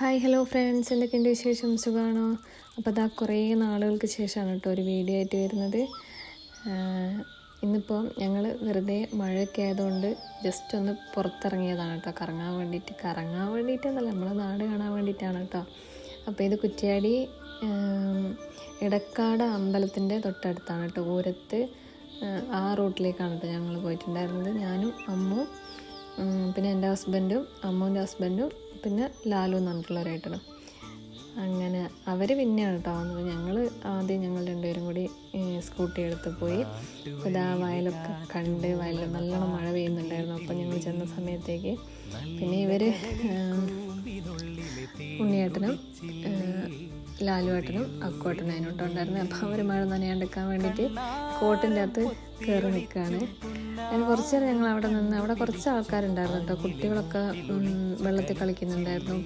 Hi hello friends, എന്തൊക്കെയുണ്ട് വിശേഷം? സുഖമാണോ? അപ്പോൾ അതാ കുറേ നാളുകൾക്ക് ശേഷമാണ് കേട്ടോ ഒരു വീഡിയോ ആയിട്ട് വരുന്നത്. ഇന്നിപ്പോൾ ഞങ്ങൾ വെറുതെ മഴയൊക്കെ ആയതുകൊണ്ട് ജസ്റ്റ് ഒന്ന് പുറത്തിറങ്ങിയതാണ് കേട്ടോ, കറങ്ങാൻ വേണ്ടിയിട്ടെന്നല്ല, നമ്മളെ നാട് കാണാൻ വേണ്ടിയിട്ടാണ് കേട്ടോ. അപ്പോൾ ഇത് കുറ്റ്യാടി ഇടക്കാട് അമ്പലത്തിൻ്റെ തൊട്ടടുത്താണ് കേട്ടോ, ഊരത്ത്. ആ റൂട്ടിലേക്കാണ് കേട്ടോ ഞങ്ങൾ പോയിട്ടുണ്ടായിരുന്നത്. ഞാനും അമ്മും പിന്നെ എൻ്റെ ഹസ്ബൻഡും അമ്മൂൻ്റെ ഹസ്ബൻഡും പിന്നെ ലാലു എന്ന് പറഞ്ഞിട്ടുള്ളവരായിട്ടാണ്. അങ്ങനെ അവർ പിന്നെയാണ് കേട്ടോ വന്നത്. ഞങ്ങൾ രണ്ടുപേരും കൂടി സ്കൂട്ടി എടുത്ത് പോയി. ഇതാ വയലൊക്കെ കണ്ട്, വയലിൽ നല്ലോണം മഴ പെയ്യുന്നുണ്ടായിരുന്നു. അപ്പോൾ ഞങ്ങൾ ചെന്ന സമയത്തേക്ക് പിന്നെ ഇവർ ഉണ്ണിയേട്ടനും ലാലുവേട്ടനും അക്കുവേട്ടനും അതിനോട്ട് ഉണ്ടായിരുന്നു. അപ്പോൾ അവർ മഴ നനയാണ്ടിരിക്കാൻ വേണ്ടിയിട്ട് കോട്ടിൻ്റെ അകത്ത് കയറി നിൽക്കുകയാണ്. അതിന് കുറച്ച് നേരം ഞങ്ങൾ അവിടെ കുറച്ച് ആൾക്കാരുണ്ടായിരുന്നു കേട്ടോ. കുട്ടികളൊക്കെ വെള്ളത്തിൽ കളിക്കുന്നുണ്ടായിരുന്നു.